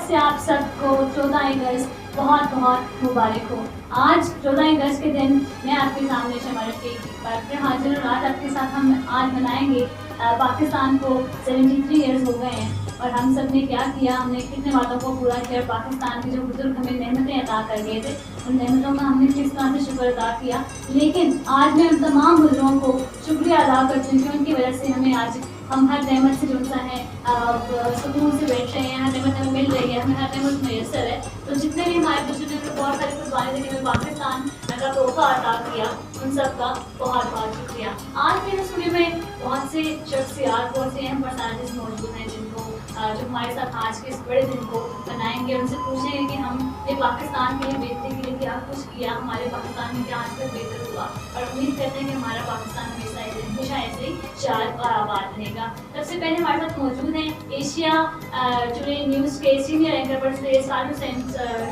से आप सबको 14 अगस्त बहुत बहुत मुबारक हो। आज 14 अगस्त के दिन मैं आपके सामने शमारत के पर फिर हाजिर हूँ। आज आपके साथ हम आज मनाएंगे पाकिस्तान को 73 ईयर्स हो गए हैं और हम सब ने क्या किया, हमने कितने वादों को पूरा किया। पाकिस्तान के जो बुजुर्ग हमें नेमतें अता कर दिए थे, उन नेमतों का हमने किस तरह से शुक्र अदा किया। लेकिन आज मैं उन तमाम बुजुर्गों को शुक्रिया अदा करती हूँ कि उनकी वजह से हमें आज हम हर नेमत से जो सा है सुकून से बैठ रहे हैं, हर नेमत हमें मिल रही है, हमें हर नेमत मैसर है। तो जितने भी हमारे बुजुर्ग ने बहुत सारी कुर्बानी देकर पाकिस्तान का तोहफा अदा किया, उन सब का बहुत बहुत शुक्रिया। आज मेरे स्टूडियो में बहुत से शख्सियात, बहुत से अहम पर्सनालिटीज मौजूद हैं जिनको जो हमारे साथ आज के इस बड़े दिन को बनाएंगे। उनसे पूछेंगे कि हमने पाकिस्तान के लिए बेहतरी के लिए क्या कुछ किया, हमारे पाकिस्तान में क्या आज तक बेहतर हुआ, और उम्मीद करते हैं कि हमारा पाकिस्तान हमेशा ऐसे ही शाद और आबाद रहेगा। सबसे पहले हमारे साथ मौजूद हैं एशिया टुडे न्यूज़ के सीनियर एंकर पर्सन साल हुसैन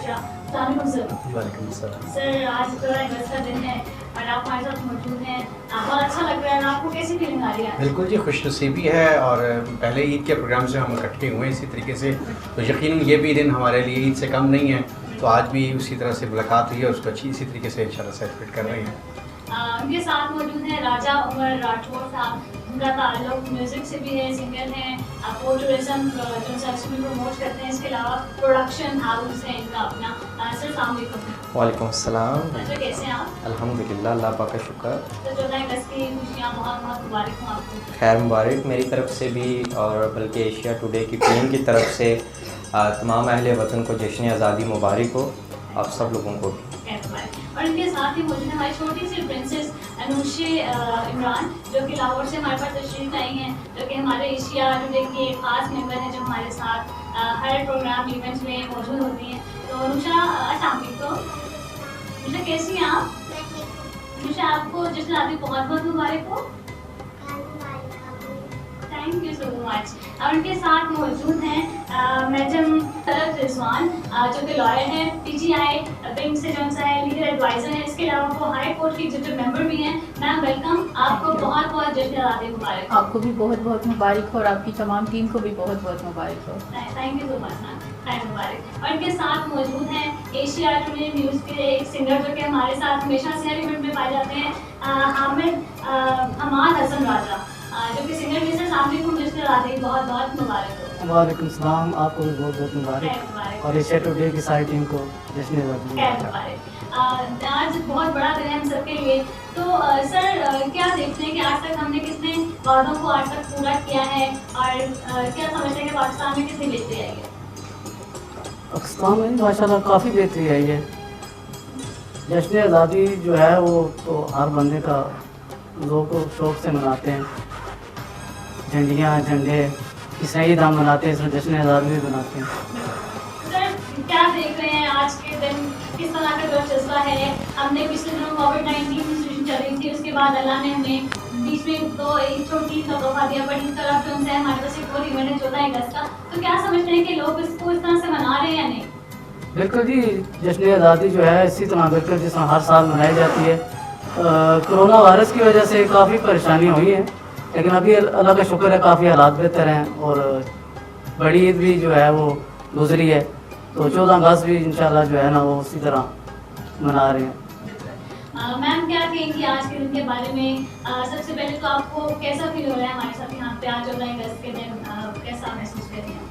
शाह। वालेकुम सलाम। सर, आज 14 अगस्त का दिन है और आप हमारे साथ मौजूद हैं, बहुत अच्छा लग रहा है। आपको कैसी फीलिंग आ रही है? बिल्कुल जी, खुशनसीबी है और पहले ईद के प्रोग्राम से हम इकट्ठे हुए इसी तरीके से, तो यकीनन ये भी दिन हमारे लिए ईद से कम नहीं है। तो आज भी उसी तरह से मुलाकात हुई है, उसको अच्छी इसी तरीके से इंशाल्लाह सेलिब्रेट कर रहे हैं। उनके साथ मौजूद हैं राजा उमर राठौर साहब, उनका ताल्लुक म्यूज़िक से भी है, सिंगर हैं, वो टूरिज़म जो में प्रमोट करते हैं। इसके अलावा प्रोडक्शन हाउस है इनका अपना। सर अस्सलाम वालेकुम। वालेकुम अस्सलाम। सर कैसे हैं आप? अल्हम्दुलिल्लाह, अल्लाह पाक का शुक्र। तो 14 अगस्त की खुशियाँ बहुत बहुत मुबारक हो आपको। खैर मुबारक मेरी तरफ से भी और बल्कि एशिया टुडे की टीम की तरफ से तमाम अहले वतन को जश्न आज़ादी मुबारक हो, आप सब लोगों को भी। और इनके साथ ही मौजूद है हमारी छोटी सी प्रिंसेस अनुशे इमरान, जो कि लाहौर से हमारे पास तशरीफ आई हैं, जो कि हमारे एशिया टुडे की एक ख़ास मेंबर हैं जो हमारे साथ हर प्रोग्राम इवेंट्स में मौजूद होती हैं। तो अनुशा, अस्सलाम वालेकुम। अनुशा कैसी हैं आप? अनुशा, आपको जश्न आज़ादी बहुत बहुत मुबारक हो। Thank you so much. और उनके साथ मौजूद हैं मैडम तलत रिजवान, जो कि लॉयर हैं, पीजीआई विंग से जो है लीगल एडवाइज़र हैं। इसके अलावा वो हाई कोर्ट की एग्जीक्यूटिव मेंबर भी हैं। मैम वेलकम, आपको बहुत बहुत जश्न आज़ादी मुबारक। आपको भी बहुत बहुत मुबारक हो और आपकी तमाम टीम को भी बहुत बहुत मुबारक हो। Thank you so much ma'am, खैर मुबारक। और इनके साथ मौजूद हैं एशिया टुडे न्यूज़ के एक सिंगर जो कि हमारे साथ हमेशा से हर इवेंट में पाए जाते हैं, हमाद हसन राजा, जो कि सिंगर में से सामने को जश्न आज़ादी बहुत बहुत मुबारक हो। वालेकुम सलाम, आपको भी बहुत बहुत मुबारक और एशिया टुडे की सारी टीम को जश्न आज़ादी मुबारक। आज बहुत बड़ा दिन है हम सबके लिए। तो सर, क्या देखते हैं कि आज तक हमने कितने वादों को आज तक पूरा किया है और क्या समझते हैं कि पाकिस्तान में कितनी बेहतरी आई है? पाकिस्तान में माशाल्लाह काफ़ी बेहतरी आई है। जश्न आज़ादी जो है वो तो हर बंदे का लोग शौक से मनाते हैं, झंडियाँ झंडे इस ईद हम मनाते हैं, इसमें जश्न आज़ादी भी मनाते हैं। सर, क्या देख रहे हैं आज के दिन किस तरह का जो जज्बा है? हमने पिछले दिनों कोविड-19 की सिचुएशन चल रही थी, उसके बाद अल्लाह ने हमें बीच में तो एक छोटी सा तोहफा दिया, बट इस तरफ जो है हमारे पास एक और इवेंट है 14 अगस्त का। तो क्या समझते हैं कि लोग इसको इस तरह से मना रहे हैं या नहीं? बिल्कुल जी, जश्न आज़ादी जो है इसी तरह बिल्कुल जिस तरह हर साल मनाई जाती है। कोरोना वायरस की वजह से काफ़ी परेशानी हुई है, लेकिन अभी अल्लाह का शुक्र है काफ़ी हालात बेहतर हैं और बड़ी ईद भी जो है वो गुजरी है, तो 14 अगस्त भी इंशाल्लाह जो है ना वो उसी तरह मना रहे हैं। मैम, क्या कहेंगी आज के दिन के बारे में? सबसे पहले तो आपको कैसा फील हो रहा है हमारे साथ यहाँ पे आज 14 अगस्त के दिन, कैसा महसूस कर रहे हैं?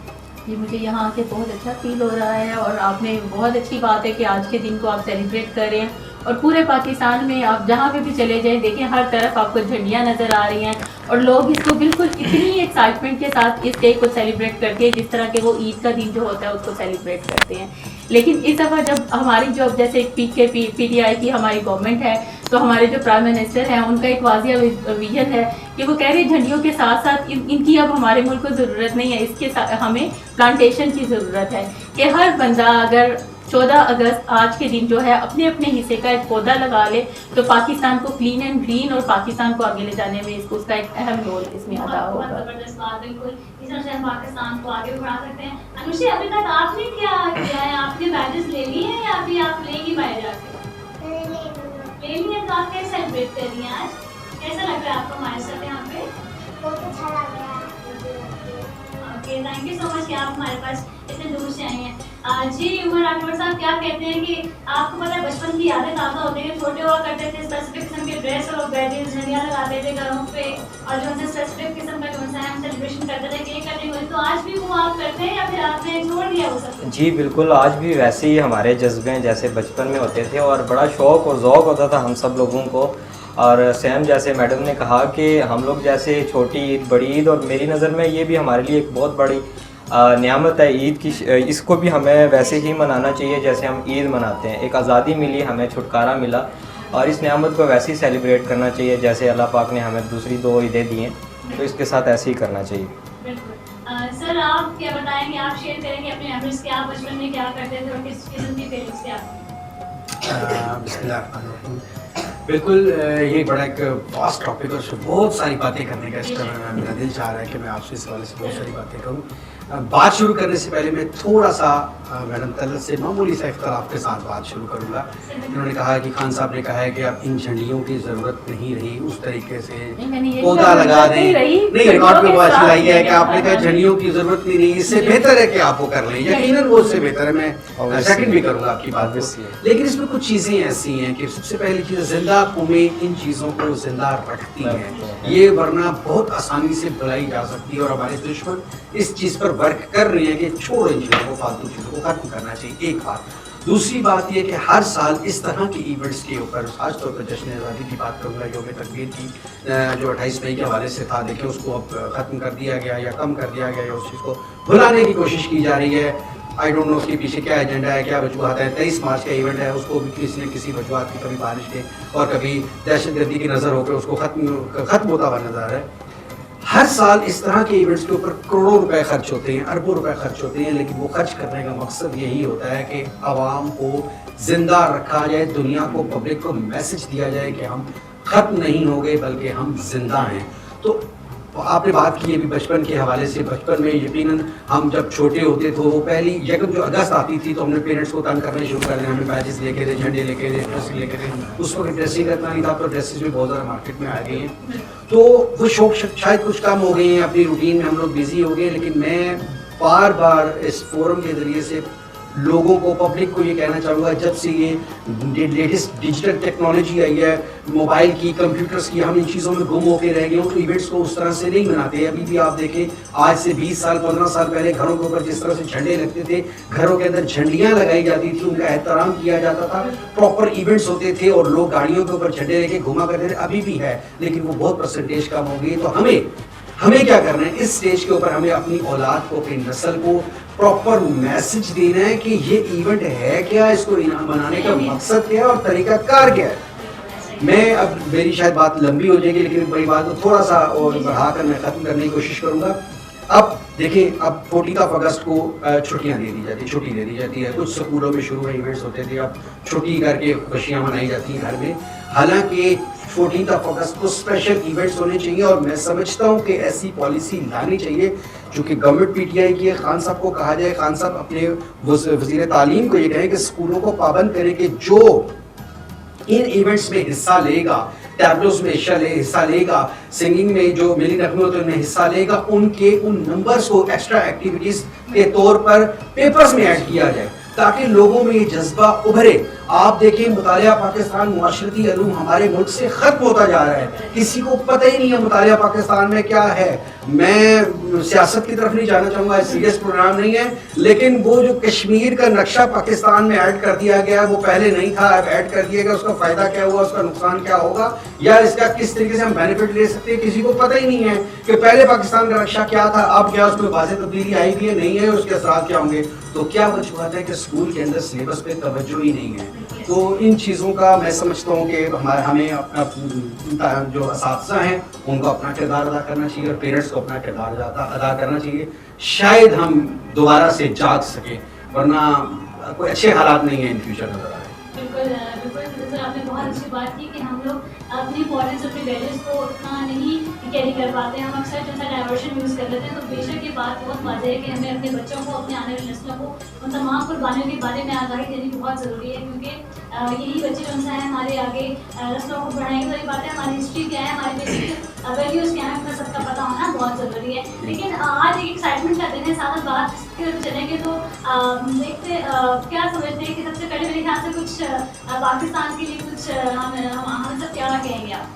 जी, मुझे यहाँ आके बहुत अच्छा फील हो रहा है और आपने बहुत अच्छी बात है कि आज के दिन को आप सेलिब्रेट कर रहे हैं और पूरे पाकिस्तान में आप जहाँ पे भी चले जाएं देखें हर तरफ आपको झंडियाँ नज़र आ रही हैं और लोग इसको बिल्कुल इतनी एक्साइटमेंट के साथ इस डे को सेलिब्रेट करते हैं जिस तरह के वो ईद का दिन जो होता है उसको सेलिब्रेट करते हैं। लेकिन इस दफ़ा जब हमारी जो जैसे पीटीआई की हमारी गवर्नमेंट है, तो हमारे जो प्राइम मिनिस्टर हैं उनका एक वाजिया विजन है कि वो कह रहे हैं झंडियों के साथ साथ इनकी अब हमारे मुल्क को ज़रूरत नहीं है, इसके साथ हमें प्लांटेशन की ज़रूरत है कि हर बंदा अगर 14 अगस्त आज के दिन जो है अपने अपने हिस्से का एक पौधा लगा ले तो पाकिस्तान को क्लीन एंड ग्रीन और पाकिस्तान को आगे ले जाने में इसको उसका एक अहम रोल इसमें अदा होगा। जबरदस्त बात, बिल्कुल इस तरह से हम पाकिस्तान को आगे बढ़ा सकते हैं। अनुषी, अभी तक आपने क्या किया है? आपने बैजेस ले लिए हैं या अभी आप लेंगी बाहर जाके? ले लिए। तो आप कैसे सेलिब्रेट कर रही हैं आज? कैसा लग रहा है आपको हमारे साथ यहाँ पे? बहुत अच्छा लग रहा है। Okay, okay, thank you so much कि आप हमारे पास इतने दूर से आई हैं। जी उमर राठौर साहब, क्या कहते हैं कि आपको पता है बचपन की यादें ताज़ा होती है, छोटे हुआ करते थे, स्पेसिफिक किस्म के ड्रेस और बैजेस झंडियाँ लगाते थे घरों पे, और जो है स्पेसिफिक किस्म का जो है हम सेलिब्रेशन करते थे, केक कटिंग होती, तो आज भी वो आप करते हैं या फिर आपने छोड़ दिया वो सब? जी बिल्कुल, आज भी वैसे ही हमारे जज्बे जैसे बचपन में होते थे और बड़ा शौक़ और ज़ौक़ होता था हम सब लोगों को। और सेम जैसे मैडम ने कहा कि हम लोग जैसे छोटी ईद, बड़ी ईद, और मेरी नज़र में ये भी हमारे लिए एक बहुत बड़ी नियामत है ईद की। इसको भी हमें वैसे ही मनाना चाहिए जैसे हम ईद मनाते हैं। एक आज़ादी मिली, हमें छुटकारा मिला, और इस नियामत को वैसे ही सेलिब्रेट करना चाहिए जैसे अल्लाह पाक ने हमें दूसरी 2 ईदें दी हैं, तो इसके साथ ऐसे ही करना चाहिए। बिल्कुल। सर आप क्या बताएंगे, आप शेयर करेंगे अपने मेमोरीज के, आप बचपन में क्या करते थे और किस किस्म की फीलिंग्स थे आपकी? बिस्मिल्लाहिर्रहमानिर्रहीम। बिल्कुल, ये बड़ा एक वास्ट टॉपिक है, उसमें बहुत सारी बातें करने का इस तरह मेरा दिल चाह रहा है कि मैं आपसे इस हवाले से बहुत सारी बातें करूँ। बात शुरू करने से पहले मैं थोड़ा सा मैडम तलत से मामूली सा इख्तलाफ के साथ बात शुरू करूँगा। इन्होंने कहा कि खान साहब ने कहा है कि अब इन झंडियों की ज़रूरत नहीं रही, उस तरीके से पौधा लगा दें। नहीं, रिकॉर्ड पे बात लाई है कि आपने कहा झंडियों की ज़रूरत नहीं रही, इससे बेहतर है कि आप वो कर लें। यकीनन वो उससे बेहतर है, मैं सेकंड भी करूँगा आपकी बात को। लेकिन इसमें कुछ चीज़ें ऐसी हैं कि सबसे पहली चीज़, जिंदा कौमें इन चीज़ों को जिंदा रखती हैं, ये वरना बहुत आसानी से बुलाई जा सकती है, और हमारे दुश्मन इस चीज़ पर वर्क कर रहे हैं कि छोड़ो इन चीज़ों को, फालतू चीज़ों को खत्म करना चाहिए। एक बात। दूसरी बात यह कि हर साल इस तरह के इवेंट्स के ऊपर, खास तौर पर जश्न आज़ादी की बात करूँगा, यौम तकबीर की जो 28 मई के हवाले से था, देखिए उसको अब ख़त्म कर दिया गया या कम कर दिया गया, या उस चीज़ को भुलाने की कोशिश की जा रही है। आई डोंट नो उसके पीछे क्या एजेंडा है, क्या वजूहत है। 23 मार्च का इवेंट है, उसको भी किसी न किसी वजूहत की, कभी बारिश के और कभी दहशतगर्दी की नज़र होकर उसको ख़त्म होता हुआ नजर आ रहा है। हर साल इस तरह के इवेंट्स के ऊपर करोड़ों रुपए खर्च होते हैं, अरबों रुपए खर्च होते हैं, लेकिन वो खर्च करने का मकसद यही होता है कि आवाम को जिंदा रखा जाए, दुनिया को, पब्लिक को मैसेज दिया जाए कि हम ख़त्म नहीं हो गए बल्कि हम जिंदा हैं। तो आपने बात की अभी बचपन के हवाले से। बचपन में यकीनन हम जब छोटे होते थे, वो पहली यकम जो अगस्त आती थी तो हमने पेरेंट्स को तंग करने शुरू कर दिया, हमें बैजेस लेके थे, झंडे लेके थे, ड्रेसेस लेके थे। उस वक्त ड्रेसिंग करना नहीं था, तो ड्रेसेस भी बहुत ज़्यादा मार्केट में आ गई हैं, तो वो शौक शायद कुछ कम हो गए हैं, अपनी रूटीन में हम लोग बिजी हो गए। लेकिन मैं बार बार इस फोरम के ज़रिए से लोगों को, पब्लिक को ये कहना चाहूँगा, जब से ये लेटेस्ट डिजिटल टेक्नोलॉजी आई है, मोबाइल की, कंप्यूटर्स की, हम इन चीज़ों में गुम होकर रह गए हो, तो इवेंट्स को उस तरह से नहीं मनाते। अभी भी आप देखें, आज से 20 साल 15 साल पहले घरों के ऊपर जिस तरह से झंडे लगते थे, घरों के अंदर झंडियाँ लगाई जाती थी, उनका एहतराम किया जाता था, प्रॉपर इवेंट्स होते थे और लोग गाड़ियों के ऊपर झंडे लेके घुमा करते थे। अभी भी है, लेकिन वो बहुत परसेंटेज कम हो गई। तो हमें क्या करना है, इस स्टेज के ऊपर हमें अपनी औलाद को, अपनी नस्ल को प्रॉपर मैसेज देना है कि ये इवेंट है क्या, इसको मनाने का मकसद क्या है और तरीका कार क्या है। मैं अब मेरी शायद बात लंबी हो जाएगी, लेकिन बड़ी बात को थोड़ा सा और बढ़ाकर मैं ख़त्म करने की कोशिश करूँगा। अब देखिए, अब 14 अगस्त को छुट्टियाँ दे दी जाती, छुट्टी दे दी जाती है। कुछ स्कूलों में शुरू में इवेंट्स होते थे, अब छुट्टी करके खुशियाँ मनाई जाती हैं घर में। हालांकि 14 अगस्त को स्पेशल इवेंट्स होने चाहिए, और मैं समझता हूँ कि ऐसी पॉलिसी लानी चाहिए जो कि गवर्नमेंट पीटीआई की है। खान साहब को कहा जाए, खान साहब अपने वज़ीर तालीम को ये कहें कि स्कूलों को पाबंद करें कि जो इन इवेंट्स में हिस्सा लेगा, टैबलोस में हिस्सा लेगा, सिंगिंग में जो मिली नगमे होते हैं उनमें हिस्सा लेगा, उनके उन नंबर्स को एक्स्ट्रा एक्टिविटीज के तौर पर पेपर्स में ऐड किया जाए, ताकि लोगों में ये जज्बा उभरे। आप देखिए, मुतालिया पाकिस्तान, मुआशरती इल्म हमारे मुल्क से ख़त्म होता जा रहा है, किसी को पता ही नहीं है मुतालिया पाकिस्तान में क्या है। मैं सियासत की तरफ नहीं जाना चाहूँगा, सीरियस प्रोग्राम नहीं है, लेकिन वो जो कश्मीर का नक्शा पाकिस्तान में ऐड कर दिया गया, वो पहले नहीं था, अब ऐड कर दिया गया। उसका फ़ायदा क्या हुआ, उसका नुकसान क्या होगा, या इसका किस तरीके से हम बेनिफिट ले सकते हैं, किसी को पता ही नहीं है कि पहले पाकिस्तान का नक्शा क्या था, अब क्या उसमें वाज़ेह तब्दीली आई भी है, नहीं है, उसके असरात क्या होंगे। तो क्या वजूहत है कि स्कूल के अंदर सिलेबस पे तवज्जो ही नहीं है। तो इन चीज़ों का मैं समझता हूँ कि हमें अपना जो असातिज़ा हैं उनको अपना किरदार अदा करना चाहिए, और पेरेंट्स को अपना किरदार अदा करना चाहिए। शायद हम दोबारा से जाग सकें, वरना कोई अच्छे हालात नहीं है इन फ्यूचर नजर आ रहे हैं। बिल्कुल सर, आपने बहुत अच्छी बात की कि हम लोग अपनी इंपॉर्टेंस, अपनी वैल्यूज़ को उतना नहीं कैरी कर पाते हैं, हम अक्सर जो है डाइवर्शन यूज़ कर लेते हैं। तो बेशक ये बात बहुत वाज़ेह है कि हमें अपने बच्चों को, अपने आने वाली नस्लों को उन तमाम कुर्बानियों के बारे में आगाही देनी बहुत ज़रूरी है, क्योंकि यही बच्चे जो है हमारे आगे नस्लों को बढ़ाएंगे। तो ये बात है, हमारी हिस्ट्री क्या है, हमारे बेसिक वैल्यूज़ क्या हैं सबका पता होना बहुत ज़रूरी है। लेकिन आज एक एक्साइटमेंट का दिन है, साथ बात की तरफ चलेंगे तो देखते क्या समझते हैं कि सबसे पहले मेरे ख्याल से कुछ पाकिस्तान के लिए कुछ हम सब क्या कहेंगे, आप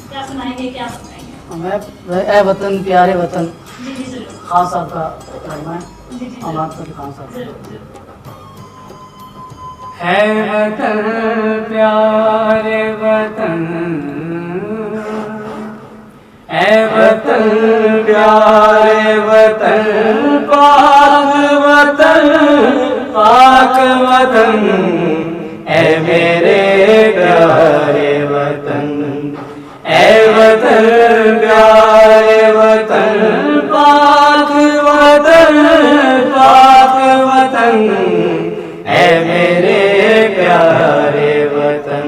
क्या सुनाएंगे, क्या बताएंगे? मैं ए वतन प्यारे वतन जी जी जरूर। खान साहब का फरमान जी जी अमाद खान साहब। जरूर जरूर। है वतन प्यारे वतन, है वतन प्यारे वतन, पाक वतन, पाक वतन, है मेरे प्यारे वतन, है वतन प्यारे वतन, पाक वतन, पाक वतन, है मेरे प्यारे वतन,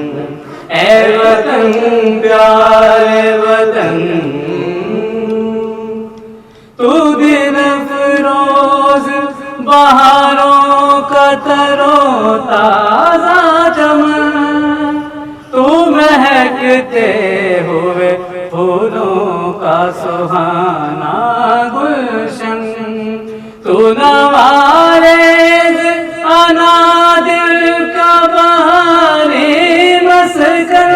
है वतन प्यारे वतन। तू दिन फिरोज बहारों का तरो ताजा चमन, तू महकते हुए फूलों का सुहाना गुलशन, तू नवारेज अनादिल का बहारी मस्कर,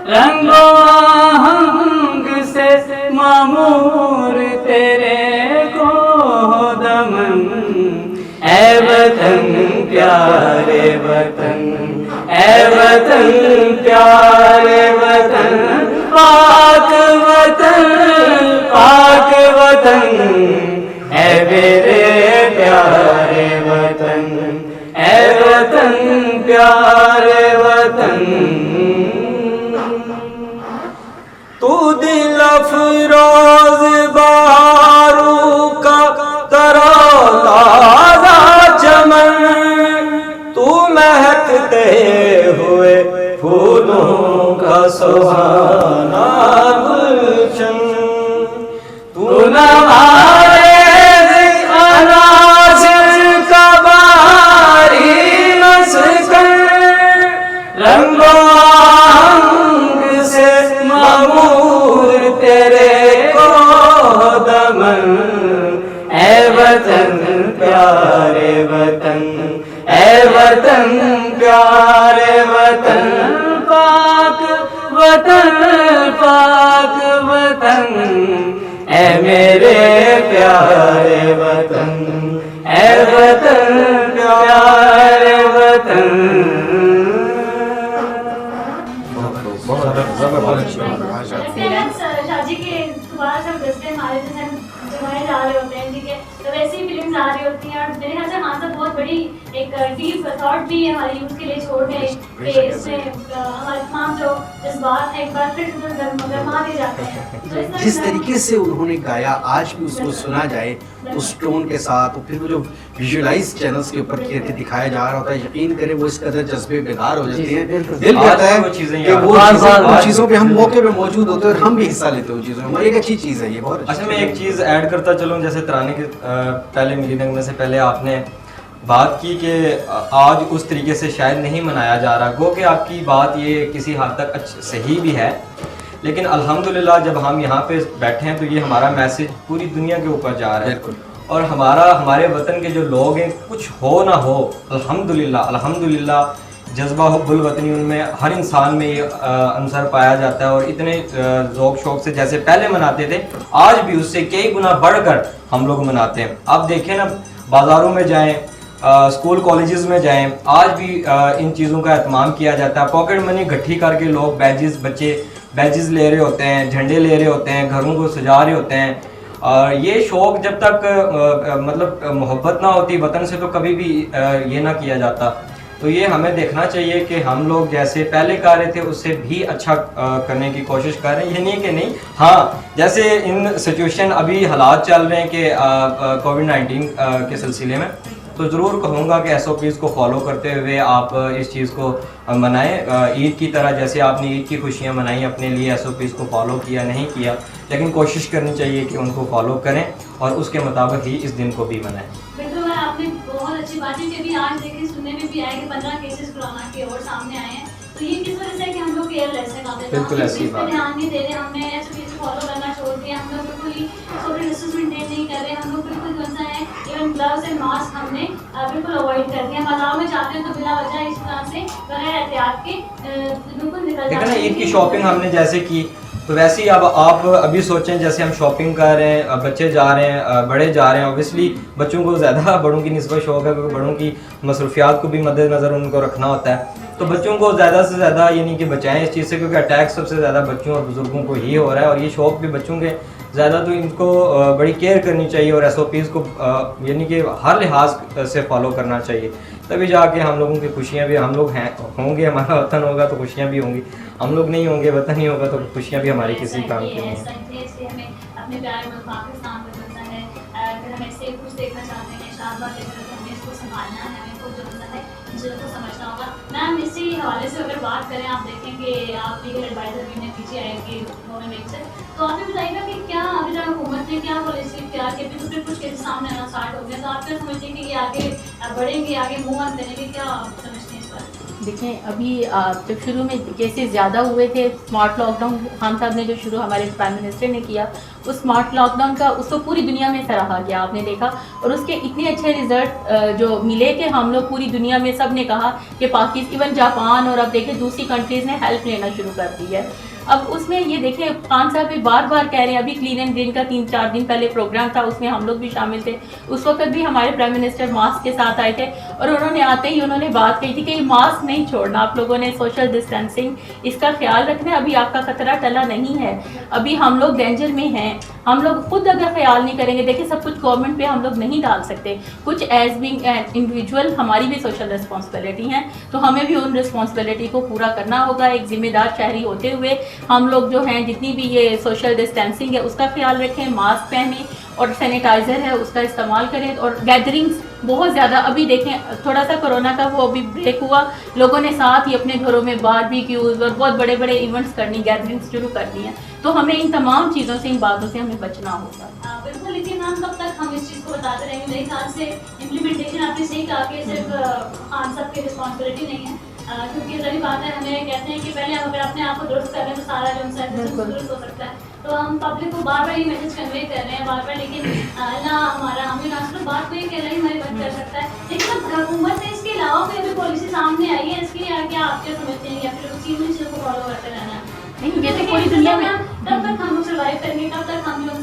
रंगो आहंग से मामूर तेरे को दमन, ऐ वतन प्यारे वतन, ऐ वतन प्यारे वतन, पाक वतन, पाक वतन, ऐ मेरे प्यारे वतन, ऐ वतन प्यारे वतन। तू दिल अफरोज बहारों का तरोताजा चमन, तू महकते हुए फूलों का सुहाना गुलशन, तू नवारेज अनाज का बारी मस्कर, रंगो आहंग से मामूर तेरे को दमन, ऐ वतन प्यारे वतन, ऐ वतन प्यारे वतन, पाक वतन, पाक वतन, ऐ मेरे प्यारे वतन, ऐ वतन प्यारे वतन। शादी के दोबारा से जज्बे हमारे जैसे जमाए जा रहे होते हैं, ठीक है, तो वैसी फिल्म आ रही होती हैं और मेरे ख्याल से हाँ सब बहुत बड़ी एक डीप थॉट भी हमारे यूथ के लिए छोड़ गए कि इसमें हमारे तमाम जो जज्बात हैं एक बार फिर से गरमा दिए जाते हैं। तो इस तरह जिस तरीके से उन्होंने गाया आज भी उसको सुना जाए उस टोन के साथ, और फिर वो जो विजुअलाइज चैनल्स के ऊपर दिखाया जा रहा होता है, यकीन करें वो इस कदर जज्बे बेदार हो जाते हैं, दिल कहता है वो चीज़ें कि वो चीज़ों पे हम मौके पे मौजूद होते हैं और हम भी हिस्सा लेते हैं उन चीज़ों में। एक अच्छी चीज़ है ये, बहुत अच्छा मैं एक चीज़ ऐड करता चलूँ, जैसे तराने के पहले मिली नगमे से पहले आपने बात की कि आज उस तरीके से शायद नहीं मनाया जा रहा, गो कि आपकी बात ये किसी हद तक सही भी है, लेकिन अल्हम्दुलिल्लाह जब हम यहाँ पे बैठे हैं तो ये हमारा मैसेज पूरी दुनिया के ऊपर जा रहा है, और हमारे वतन के जो लोग हैं कुछ हो ना हो, अल्हम्दुलिल्लाह अल्हम्दुलिल्लाह जज्बा हुब्बुल वतनी उनमें हर इंसान में ये अंसर पाया जाता है, और इतने ज़ौक़ शौक़ से जैसे पहले मनाते थे आज भी उससे कई गुना बढ़कर हम लोग मनाते हैं। आप देखें ना, बाज़ारों में जाएं, स्कूल कॉलेजेस में जाएं, आज भी इन चीज़ों का एहतमाम किया जाता है। पॉकेट मनी इकट्ठी करके लोग बच्चे बैजेस ले रहे होते हैं, झंडे ले रहे होते हैं, घरों को सजा रहे होते हैं, और ये शौक़ जब तक मतलब मोहब्बत ना होती वतन से तो कभी भी ये ना किया जाता। तो ये हमें देखना चाहिए कि हम लोग जैसे पहले कर रहे थे उससे भी अच्छा करने की कोशिश कर रहे हैं। ये नहीं कि नहीं, हाँ जैसे इन सिचुएशन अभी हालात चल रहे हैं कि कोविड-19 के सिलसिले में, तो ज़रूर कहूँगा कि SOPs को फॉलो करते हुए आप इस चीज़ को मनाएं। ईद की तरह जैसे आपने ईद की खुशियाँ मनाई, अपने लिए SOPs को फॉलो किया नहीं किया, लेकिन कोशिश करनी चाहिए कि उनको फॉलो करें और उसके मुताबिक ही इस दिन को भी मनाएं। बिल्कुल, आपने बहुत अच्छी बात है कि अभी आज देखिए सुनने में भी आया कि 15 केसेस कोरोना के और सामने आए हैं, तो ये किस वजह से है कि हम लोग केयरलेस है काफी, बिल्कुल ऐसी इस पे बात। ध्यान नहीं दे रहे, हमने एसओपी फॉलो करना छोड़ दिया, हम लोग बिल्कुल ही सोशल डिस्टेंस मेंटेन नहीं कर रहे, हम लोग बिल्कुल जो सा है इवन ग्लव्स एंड मास्क हमने बिल्कुल अवॉइड कर दिया। बाजार में जाते हैं तो बिना वजह इस तरह से बगैर एहतियात के बिल्कुल निकल देखा ना, जाते हैं। ईद की शॉपिंग हमने जैसे की, तो वैसे ही अब आप अभी सोचें जैसे हम शॉपिंग कर रहे हैं, बच्चे जा रहे हैं, बड़े जा रहे हैं, ऑब्वियसली बच्चों को ज़्यादा बड़ों की निस्बत शौक है क्योंकि बड़ों की मसरूफियात को भी मद्देनज़र उनको रखना होता है। तो बच्चों को ज़्यादा से ज़्यादा यानी कि बचाएं इस चीज़ से, क्योंकि अटैक सबसे ज़्यादा बच्चों और बुज़ुर्गों को ही हो रहा है और ये शौक भी बच्चों के ज़्यादा, तो इनको बड़ी केयर करनी चाहिए और SOPs को यानी कि हर लिहाज से फॉलो करना चाहिए, तभी जाके हम लोगों की खुशियाँ भी, हम लोग हैं होंगे, हमारा वतन होगा तो खुशियाँ भी होंगी, हम लोग नहीं होंगे, वतन नहीं होगा तो खुशियाँ भी हमारी किसी काम की नहीं होंगी। इसलिए हमें अपने प्यारे मुल्क पाकिस्तान को जो है अगर हमें इससे कुछ देखना चाहते हैं, शानदार देखना तो हमें इसको संभालना है, हमें खुद जो है चीज़ों को समझना होगा। मैम इसी हवाले से अगर बात करें, आप देखें कि आप लीगल एडवाइजर भी ने पीछे आएंगे गवर्नमेंट से, तो आप ये बताइएगा कि क्या अभी तक हुकूमत ने क्या पॉलिसी क्या कि अभी तो फिर कुछ केसेस सामने आना स्टार्ट हो गया, तो आप क्या समझते हैं कि ये आगे बढ़ेंगे, आगे मूव ऑन करेंगे, क्या आप समझते हैं इस पर? देखें, अभी जब शुरू में केसेस ज़्यादा हुए थे, स्मार्ट लॉकडाउन खान साहब ने जो शुरू हमारे प्राइम मिनिस्टर ने किया, उस स्मार्ट लॉकडाउन का उसको पूरी दुनिया में सराहा गया, आपने देखा, और उसके इतने अच्छे रिजल्ट जो मिले कि हम लोग पूरी दुनिया में सब ने कहा कि पाकिस्तान, इवन जापान और अब देखें दूसरी कंट्रीज़ ने हेल्प लेना शुरू कर दी है। अब उसमें ये देखें, खान साहब भी बार बार कह रहे हैं, अभी क्लीन एंड ग्रीन का 3-4 दिन पहले प्रोग्राम था, उसमें हम लोग भी शामिल थे, उस वक्त भी हमारे प्राइम मिनिस्टर मास्क के साथ आए थे और उन्होंने आते ही उन्होंने बात कही थी कि मास्क नहीं छोड़ना, आप लोगों ने सोशल डिस्टेंसिंग इसका ख्याल रखना है, अभी आपका खतरा टला नहीं है, अभी हम लोग डेंजर में हैं, हम लोग खुद अगर ख्याल नहीं करेंगे, देखिए सब कुछ गवर्नमेंट पे हम लोग नहीं डाल सकते, कुछ एज बिंग इंडिविजुअल हमारी भी सोशल रिस्पॉन्सिबिलिटी हैं, तो हमें भी उन रिस्पॉन्सिबिलिटी को पूरा करना होगा। एक जिम्मेदार शहरी होते हुए हम लोग जो हैं जितनी भी ये सोशल डिस्टेंसिंग है उसका ख्याल रखें, मास्क पहनें और सैनिटाइज़र है उसका इस्तेमाल करें, और गैदरिंग्स बहुत ज़्यादा, अभी देखें थोड़ा सा कोरोना का वो अभी ब्रेक हुआ, लोगों ने साथ ही अपने घरों में बारबेक्यूज़ और बहुत बड़े बड़े इवेंट्स करनी, गैदरिंग्स शुरू कर दी हैं, तो हमें इन तमाम चीज़ों से, इन बातों से हमें बचना होगा। बिल्कुल, लेकिन हम कब तक हम इस चीज़ को बताते रहेंगे? मेरे ख्याल से इम्प्लीमेंटेशन आपने सही कहा कि सिर्फ खान साहब की रिस्पॉन्सिबिलिटी नहीं है, क्योंकि जरूरी बात है, हमें कहते हैं कि पहले हम अगर अपने आप को दुरुस्त कर रहे हैं तो सारा जो उनसे दुरुस्त हो सकता है, तो हम पब्लिक को बार बार ये मैसेज कन्वे कर रहे हैं बार बार, लेकिन अल्लाह हमारा हमें ना सिर्फ बात को ये कह रहा है हमारी मदद कर सकता है, लेकिन अब हुकूमत से इसके अलावा कोई भी पॉलिसी सामने आई है, इसके लिए क्या आप क्या समझते हैं, या फिर उस चीज़ को फॉलो करते रहना है? नहीं, ये तो पूरी दुनिया में तब तक हम सर्वाइव करेंगे, कब तक हम जो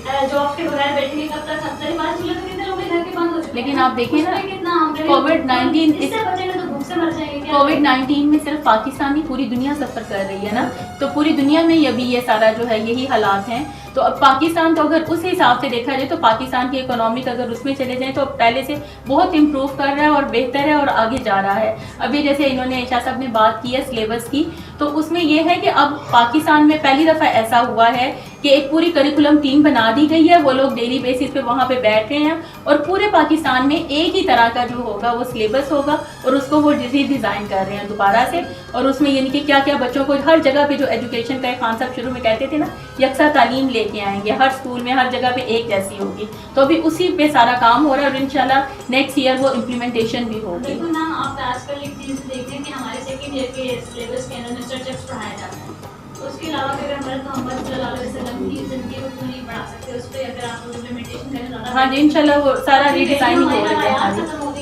है जॉब के बगैर बैठेंगे, कब तक हम सारी बात चले, तो कितने लोग घर के बंद हो चुके हैं, लेकिन आप देखिए ना, कितना हम कोविड-19 इससे बचेंगे तो भूख से मर जाएंगे। कोविड-19 में सिर्फ पाकिस्तान ही, पूरी दुनिया सफ़र कर रही है ना, तो पूरी दुनिया में अभी ये सारा जो है यही हालात हैं, तो अब पाकिस्तान तो अगर उस हिसाब से देखा जाए तो पाकिस्तान की इकोनॉमिक अगर उसमें चले जाएं तो पहले से बहुत इम्प्रूव कर रहा है और बेहतर है और आगे जा रहा है। अभी जैसे इन्होंने शाह साहब ने बात की है सिलेबस की, तो उसमें यह है कि अब पाकिस्तान में पहली दफ़ा ऐसा हुआ है कि एक पूरी करिकुलम टीम बना दी गई है, वो लोग डेली बेसिस पे वहाँ पे बैठ रहे हैं और पूरे पाकिस्तान में एक ही तरह का जो होगा वो सिलेबस होगा और उसको वो डिज़ाइन कर रहे हैं दोबारा से, और उसमें यानी कि क्या क्या बच्चों को हर जगह पे जो एजुकेशन का खान साहब शुरू में कहते थे ना, यकसा तालीम लेके आएंगे, हर स्कूल में हर जगह पे एक जैसी होगी, तो अभी उसी पे सारा काम हो रहा है और इंशाल्लाह नेक्स्ट ईयर वो इम्प्लीमेंटेशन भी होगी। बिल्कुल मैम, आप आजकल एक चीज़ देखते हैं कि हमारे सेकेंड ईयर के सिलेबस के अंदर स्ट्रक्चर्स पढ़ाया जाता है, तो उसके अलावा अगर हमारे मोहम्मद सल्लल्लाहु अलैहि वसल्लम की ज़िंदगी को क्यों नहीं पढ़ा सकते, उस पर अगर आप इम्प्लीमेंटेशन करें ज़्यादा। हाँ जी, इंशाल्लाह वो सारा रीडिज़ाइनिंग हो रही है।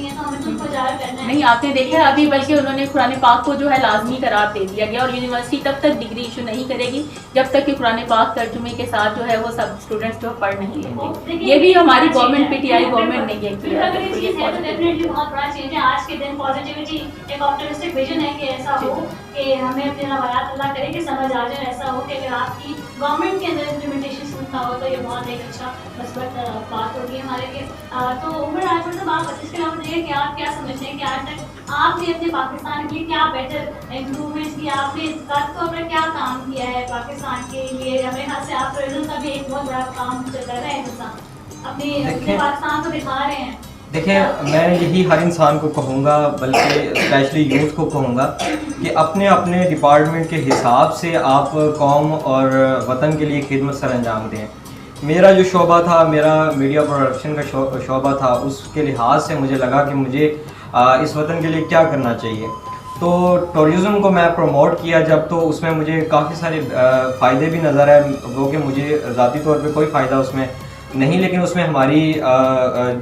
नहीं, आपने देखा है अभी, बल्कि उन्होंने कुरान पाक को जो है लाजमी करार दे दिया गया और यूनिवर्सिटी तब तक डिग्री इशू नहीं करेगी जब तक कि कुरान पाक तर्जुमे के साथ जो है वो सब स्टूडेंट्स जो पढ़ नहीं लेंगे। ये भी हमारी गवर्नमेंट पीटीआई गवर्नमेंट ने ये किया है, तो ये डेफिनेटली बहुत बड़ा चेंज है। आज के दिन पॉजिटिविटी, एक ऑप्टिमिस्टिक विजन है कि ऐसा हो कि हमें अपने रवायात अल्लाह करे कि समझ आ जाए, ऐसा हो कि अगर आपकी गवर्नमेंट के अंदर इम्प्लीमेंटेशन सुनता हो तो ये बहुत एक अच्छा मस्बत बात होगी हमारे लिए। तो उमर राजपूत साहब, आप इसके अलावा बताइए कि आप क्या समझते हैं कि आज तक आपने अपने पाकिस्तान के लिए क्या बेहतर इम्प्रूवमेंट किया, आपने तौर पर क्या काम किया है पाकिस्तान के लिए? हमें यहाँ से आप प्रेजेंट का भी एक बहुत बड़ा काम चल रहा है, अपने पाकिस्तान को दिखा रहे हैं। देखिए, मैं यही हर इंसान को कहूँगा, बल्कि स्पेशली यूथ को कहूँगा कि अपने अपने डिपार्टमेंट के हिसाब से आप कौम और वतन के लिए खिदमत सर अंजाम दें। मेरा जो शोबा था, मेरा मीडिया प्रोडक्शन का शोबा था, उसके लिहाज से मुझे लगा कि मुझे इस वतन के लिए क्या करना चाहिए। तो टूरिज़्म को मैं प्रमोट किया जब, तो उसमें मुझे काफ़ी सारे फ़ायदे भी नज़र आए, वो कि मुझे ज़ाती तौर पे कोई फ़ायदा उसमें नहीं, लेकिन उसमें हमारी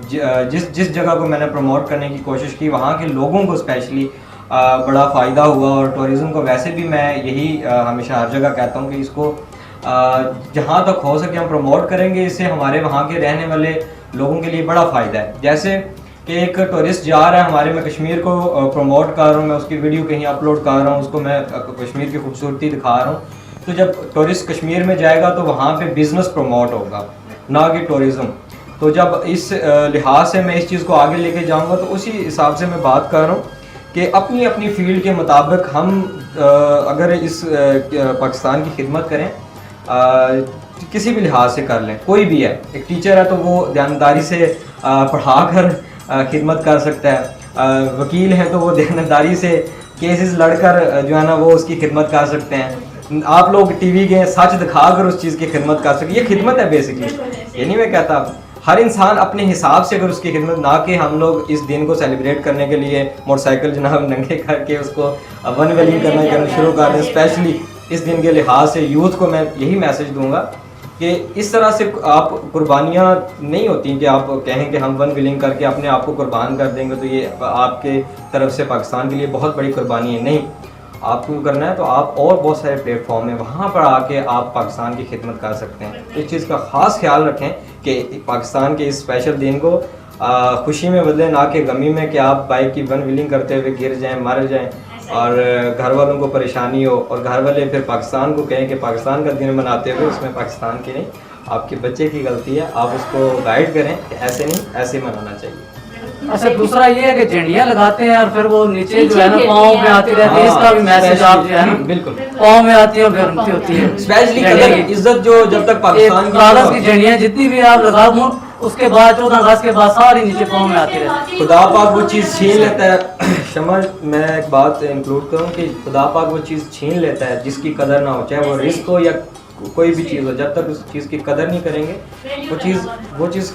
जिस जगह को मैंने प्रमोट करने की कोशिश की वहाँ के लोगों को स्पेशली बड़ा फ़ायदा हुआ। और टूरिज़्म को वैसे भी मैं यही हमेशा हर जगह कहता हूँ कि इसको जहाँ तक हो सके हम प्रमोट करेंगे, इससे हमारे वहाँ के रहने वाले लोगों के लिए बड़ा फ़ायदा है। जैसे कि एक टूरिस्ट जा रहा है हमारे, मैं कश्मीर को प्रमोट कर रहा हूँ, मैं उसकी वीडियो कहीं अपलोड कर रहा हूँ, उसको मैं कश्मीर की खूबसूरती दिखा रहा हूँ, तो जब टूरिस्ट कश्मीर में जाएगा तो वहाँ पे बिज़नेस प्रमोट होगा, ना कि टूरिज़्म। तो जब इस लिहाज से मैं इस चीज़ को आगे लेके जाऊँगा, तो उसी हिसाब से मैं बात कर रहा हूँ कि अपनी अपनी फील्ड के मुताबिक हम अगर इस पाकिस्तान की खिदमत करें, किसी भी लिहाज से कर लें, कोई भी है, एक टीचर है तो वो ईमानदारी से पढ़ा कर खिदमत कर सकता है, वकील है तो वो ईमानदारी से केसेस लड़कर जो है ना वो उसकी खिदमत कर सकते हैं, आप लोग टीवी के सच दिखाकर उस चीज़ की खिदमत कर सकते, ये खिदमत है बेसिकली। ये नहीं मैं कहता, हर इंसान अपने हिसाब से अगर उसकी खिदमत, ना कि हम लोग इस दिन को सेलिब्रेट करने के लिए मोटरसाइकिल जनाब नंगे करके उसको वन वेलिंग करना शुरू कर दें। स्पेशली इस दिन के लिहाज से यूथ को मैं यही मैसेज दूंगा कि इस तरह से आप कुर्बानियाँ नहीं होती कि आप कहें कि हम वन विलिंग करके अपने आप को कुर्बान कर देंगे तो ये आपके तरफ से पाकिस्तान के लिए बहुत बड़ी कुर्बानी है। नहीं, आपको करना है तो आप और बहुत सारे प्लेटफॉर्म हैं, वहाँ पर आके आप पाकिस्तान की खिदमत कर सकते हैं। इस चीज़ का ख़ास ख्याल रखें कि पाकिस्तान के इस स्पेशल दिन को खुशी में बदलें, ना कि गमी में कि आप बाइक की वन व्हीलिंग करते हुए गिर जाएं, मर जाएं और घर वालों को परेशानी हो, और घर वाले फिर पाकिस्तान को कहें कि पाकिस्तान का दिन मनाते हुए उसमें पाकिस्तान की नहीं, आपके बच्चे की गलती है। आप उसको गाइड करें कि ऐसे नहीं, ऐसे मनाना चाहिए। अच्छा, दूसरा ये है कि झंडियाँ लगाते हैं और फिर वो नीचे जो है ना पाँव में आती रहती है, इसका भी मैसेज आप जो है ना बिल्कुल पाँव में आती है और बेरमती होती है। स्पेशली कदर इज्जत जो जब तक पाकिस्तान कागज की झंडियाँ जितनी भी आप लगा, उसके बाद 14 अगस्त के बाद सारी नीचे पाँव में आती रहती है। खुदा पाक वो चीज़ छीन लेता है। शमल, मैं एक बात इंक्लूड करूँ कि खुदा पाक वो चीज़ छीन लेता है जिसकी कदर ना हो, चाहे वो रिस्क हो या कोई भी चीज़ हो, जब तक उस चीज़ की कदर नहीं करेंगे वो चीज़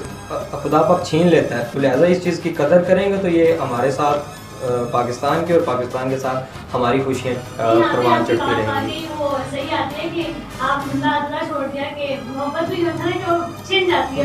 खुदा पाक छीन लेता है। तो लिहाजा इस चीज़ की कदर करेंगे तो ये हमारे साथ पाकिस्तान के और पाकिस्तान के साथ हमारी खुशियाँ परवान चढ़ती रहेंगी। वो सही आती है कि आप जिंदा छोड़ दिया कि मोहब्बत भी होता है जो छिन जाती है।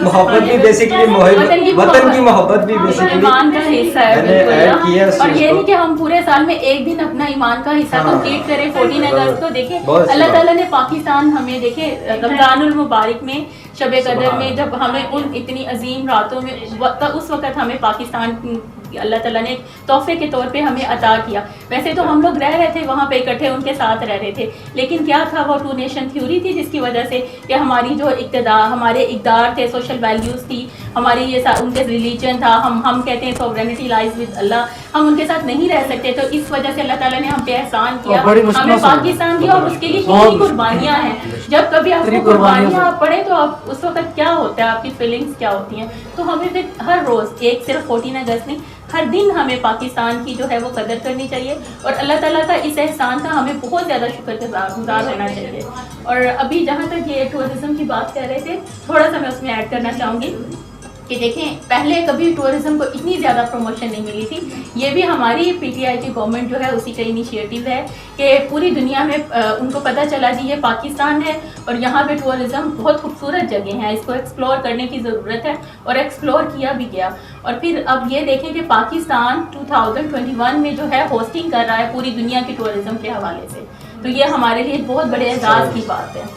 मोहब्बत भी बेसिकली वतन की मोहब्बत भी बेसिकली ईमान का हिस्सा है। मैंने ऐड किया है। और ये नहीं कि हम पूरे साल में एक दिन अपना ईमान का हिस्सा कंप्लीट करें। 14 अगस्त को देखें, अल्लाह ताला ने पाकिस्तान हमें देखे रमजानुल मुबारक में, शब कदर में, जब हमें उन इतनी अजीम रातों में उस वक़्त हमें पाकिस्तान अल्लाह ताला ने तोहफे के तौर पे हमें अता किया। वैसे तो हम लोग रह रहे थे वहाँ पे इकट्ठे, उनके साथ रह रहे थे, लेकिन क्या था, वो टू नेशन थ्योरी थी जिसकी वजह से कि हमारी जो इक़्तिदार, हमारे इक़दार थे, सोशल वैल्यूज़ थी हमारी, ये उनके रिलीजन था, हम कहते हैं सोवरेनिटी लाइज विद अल्लाह, हम उनके साथ नहीं रह सकते। तो इस वजह से अल्लाह ताला ने हम पे एहसान किया, हमें पाकिस्तान दिया, और उसके लिए कितनी कुर्बानियाँ हैं। जब कभी आपको कुर्बानियाँ आप पढ़े तो आप उस वक्त क्या होता है, आपकी फीलिंग्स क्या होती हैं। तो हमें फिर हर रोज़, एक सिर्फ 14 अगस्त नहीं, हर दिन हमें पाकिस्तान की जो है वो कदर करनी चाहिए, और अल्लाह ताला का इस एहसान का हमें बहुत ज़्यादा शुक्रगुज़ार होना चाहिए। और अभी जहाँ तक ये टूरिज़्म की बात कर रहे थे, थोड़ा सा मैं उसमें ऐड करना चाहूँगी कि देखें, पहले कभी टूरिज़्म को इतनी ज़्यादा प्रमोशन नहीं मिली थी। ये भी हमारी पीटीआई की गवर्नमेंट जो है उसी का इनिशिएटिव है कि पूरी दुनिया में उनको पता चला जी ये पाकिस्तान है और यहाँ पे टूरिज़्म बहुत खूबसूरत जगह है, इसको एक्सप्लोर करने की ज़रूरत है, और एक्सप्लोर किया भी गया। और फिर अब ये देखें कि पाकिस्तान 2021 में जो है होस्टिंग कर रहा है पूरी दुनिया की टूरिज़्म के हवाले से, तो ये हमारे लिए बहुत बड़े एजाज़ की बात है।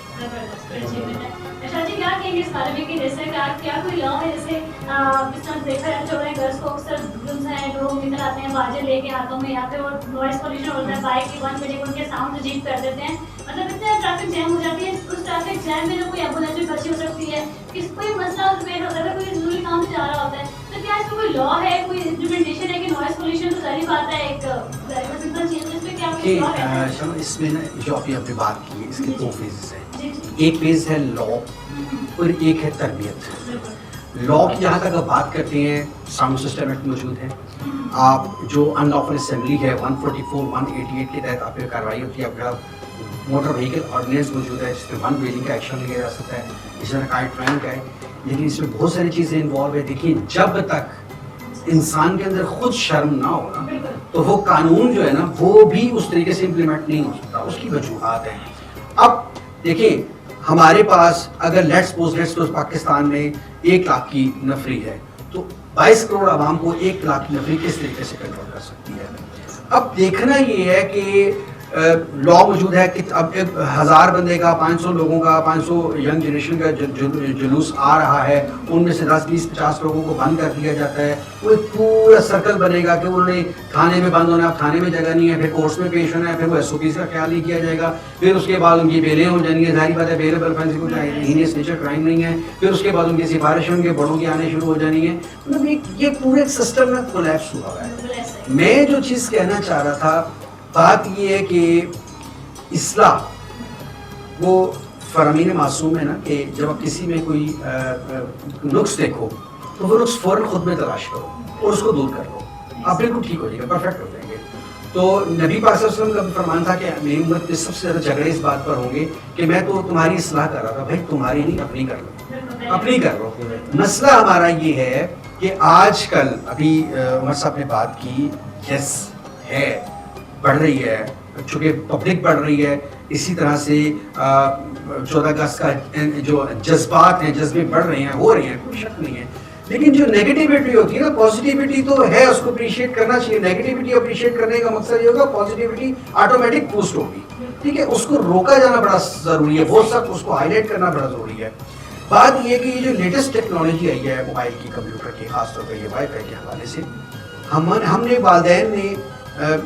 क्या कहेंगे इस बारे में कि जैसे क्या कोई लॉ है, जैसे जिस तरह देखा जाए 14 अगस्त को अक्सर जुल्म है, लोग निकल आते हैं बाजे लेके हाथों में, यहाँ पे और नॉइस पोल्यूशन होता है, बाइक की 1 बजे उनके साउंड अजीब कर देते हैं, मतलब इतना ट्रैफिक जैम हो जाती है। उस ट्रैफिक जैम में जो कोई एम्बुलेंस भी फंसी हो सकती है, कोई मसला पेश होता है, कोई जरूरी काम से जा रहा होता है, तो क्या इसमें कोई लॉ है, कोई इम्प्लीमेंटेशन है कि नॉइस पोल्यूशन तो सारी बात है, एक सिंपल चीज़ है, इसमें क्या कोई लॉ है? इसमें ना जो आपने बात की है, इसके 2 फेजेस हैं। एक फेज है लॉ और एक है तरबियत। लॉ की जहाँ तक आप बात करते हैं, साउंड सिस्टम एक्ट मौजूद है, आप जो अनलॉफुल असेंबली है 144, 188 के तहत आप पे कार्रवाई होती है, आपका मोटर व्हीकल ऑर्डिनेंस मौजूद है जिसमें 1 व्हीलिंग का एक्शन लिया जा सकता है, इस तरह का ट्राइंग का है, लेकिन इसमें बहुत सारी चीज़ें इन्वॉल्व है। देखिए, जब तक इंसान के अंदर खुद शर्म ना हो ना, तो वो कानून जो है ना वो भी उस तरीके से इम्प्लीमेंट नहीं हो सकता, उसकी वजूहात हैं। अब देखिए हमारे पास अगर लेट्स सपोज पाकिस्तान में 1 लाख की नफरी है, तो 22 करोड़ आवाम को 1 लाख की नफरी किस तरीके से कंट्रोल कर सकती है। अब देखना ये है कि लॉ मौजूद है कि अब 1000 बंदे का 500 लोगों का 500 यंग जनरेशन का जुलूस आ रहा है, उनमें से 10, 20, 50 लोगों को बंद कर दिया जाता है। वो एक पूरा सर्कल बनेगा कि उन्होंने थाने में बंद होना है, अब थाने में जगह नहीं है, फिर कोर्ट्स में पेश होना है, फिर वो SOPs का ख्याल नहीं किया जाएगा, फिर उसके बाद उनकी बेलें हो जाएंगी, जाहिर बात है बेलेबल ऑफेंस को हीनियस नेचर क्राइम नहीं है, फिर उसके बाद उनकी सिफारिश उनके बड़ों की आने शुरू हो जानी है। मतलब ये पूरे सिस्टम में कोलैप्स हुआ है। मैं जो चीज़ कहना चाह रहा था, बात ये है कि इस्लाह वो फरमीन मासूम है ना, कि जब आप किसी में कोई नुक्स देखो तो वो नुक्स फ़ौरन खुद में तलाश करो और उसको दूर कर लो, आप बिल्कुल ठीक हो जाएगा, परफेक्ट हो जाएंगे। तो नबी पाक सल्लल्लाहु अलैहि वसल्लम का फरमान था कि मेरी उम्मत में सबसे ज़्यादा झगड़े इस बात पर होंगे कि मैं तो तुम्हारी इस्लाह कर रहा था। भाई तुम्हारी नहीं, अपनी कर लो, अपनी कर लो। मसला हमारा ये है कि आजकल अभी उमर साहब ने बात की, यस है, बढ़ रही है, चूँकि पब्लिक बढ़ रही है, इसी तरह से 14 अगस्त का जो जज्बात हैं, जज्बे बढ़ रहे हैं, हो रहे हैं, कोई शक नहीं है। लेकिन जो नेगेटिविटी होती है ना, पॉजिटिविटी तो है, उसको अप्रिशिएट करना चाहिए। नेगेटिविटी अप्रिशिएट करने का मकसद ये होगा पॉजिटिविटी ऑटोमेटिक बूस्ट होगी, ठीक है। उसको रोका जाना बड़ा ज़रूरी है, बहुत सब उसको हाईलाइट करना बड़ा ज़रूरी है। बात ये कि ये जो लेटेस्ट टेक्नोलॉजी आई है मोबाइल की, कंप्यूटर की, खासतौर पर ये वाईफाई के हवाले से, हमने वालिदैन ने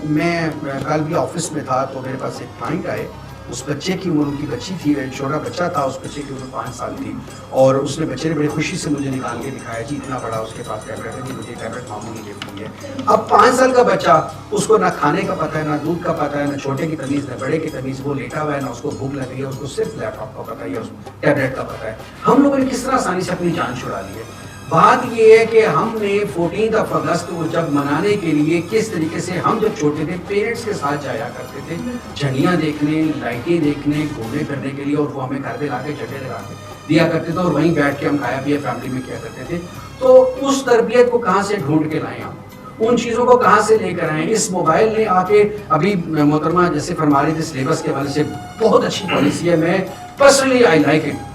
मैं कल भी ऑफिस में था तो मेरे पास एक क्लाइंट आए, उस बच्चे की उम्र, उनकी बच्ची थी, छोटा बच्चा था, उस बच्चे की उम्र 5 साल थी, और उसने बच्चे ने बड़ी खुशी से मुझे निकाल के दिखाया जी इतना बड़ा उसके पास टैबलेट है, जी मुझे टैबलेट मामूली गिफ्ट हुई है। अब 5 साल का बच्चा, उसको ना खाने का पता है, ना दूध का पता है, ना छोटे की तमीज़, ना बड़े की तमीज़, वो लेटा हुआ है, ना उसको भूख लग रही है, उसको सिर्फ लैपटॉप का पता है या उस टैबलेट का पता है। हम लोगों ने किस तरह आसानी से अपनी जान छुड़ा ली है। बात ये है कि हमने 14 अगस्त को जब मनाने के लिए किस तरीके से, हम जब छोटे थे पेरेंट्स के साथ जाया करते थे झंडियाँ देखने, लाइटें देखने, घूमने फिरने के लिए, और वो हमें घर पे ला के झंडे लगा के दिया करते थे और वहीं बैठ के हम खाया पिया फैमिली में किया करते थे। तो उस तरबियत को कहाँ से ढूंढ के लाएं हम, उन चीज़ों को कहाँ से लेकर आए। इस मोबाइल ने आके, अभी मोहतरमा जैसे फरमा रहे थे सिलेबस के हवाले से बहुत अच्छी पॉलिसी है, मैं personally I like it,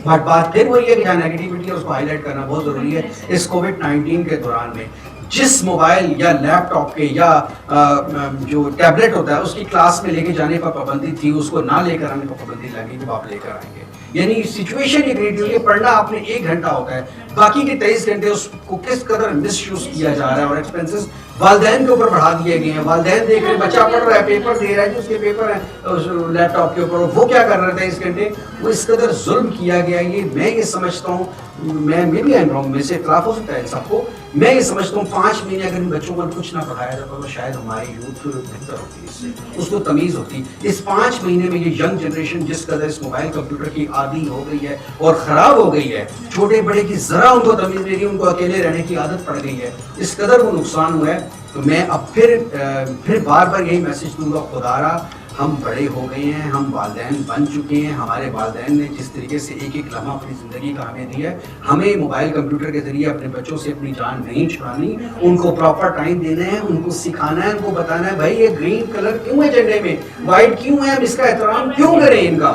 but बात फिर वही है कि जहाँ नेगेटिविटी है उसको हाईलाइट करना बहुत ज़रूरी है। इस कोविड-19 के दौरान में जिस मोबाइल या लैपटॉप के या जो टैबलेट होता है उसकी क्लास में लेके जाने पर पाबंदी थी, उसको ना लेकर आने पर पाबंदी लगी, जब आप लेकर आएंगे। यानी सिचुएशन ये क्रिएट हुई है, पढ़ना आपने 1 घंटा होता है, बाकी के 23 घंटे उसको किस कदर मिसयूज किया जा रहा है, और एक्सपेंसेस वालिदैन के ऊपर बढ़ा दिए गए हैं। वालिदैन देख रहे, बच्चा पढ़ रहा है, पेपर दे रहा है, उसके पेपर है लैपटॉप के ऊपर, वो क्या कर रहे थे इस घंटे, वो इस कदर जुल्म किया गया। ये मैं ये समझता हूँ, मैं भी आई एम रॉन्ग, मेरे से इख्तिलाफ हो सकता है सबको, मैं ये समझता हूँ 5 महीने अगर इन बच्चों को कुछ ना पढ़ाया जाता तो शायद हमारी यूथ बेहतर होती, इससे उसको तमीज़ होती। इस 5 महीने में ये यंग जनरेशन जिस कदर इस मोबाइल कंप्यूटर की आदी हो गई है और ख़राब हो गई है, छोटे बड़े की ज़रा उनको तमीज़ नहीं, उनको अकेले रहने की आदत पड़ गई है, इस कदर वो नुकसान हुआ है। तो मैं अब फिर बार बार यही मैसेज दूंगा, खुदारा हम बड़े हो गए हैं, हम वालिदैन बन चुके हैं, हमारे वालिदैन ने जिस तरीके से एक एक लम्हा अपनी ज़िंदगी का हमें दिया है, हमें मोबाइल कंप्यूटर के ज़रिए अपने बच्चों से अपनी जान नहीं छुड़ानी, उनको प्रॉपर टाइम देना है, उनको सिखाना है, उनको बताना है भाई ये ग्रीन कलर क्यों है झंडे में, वाइट क्यों है, हम इसका एहतराम क्यों करें, इनका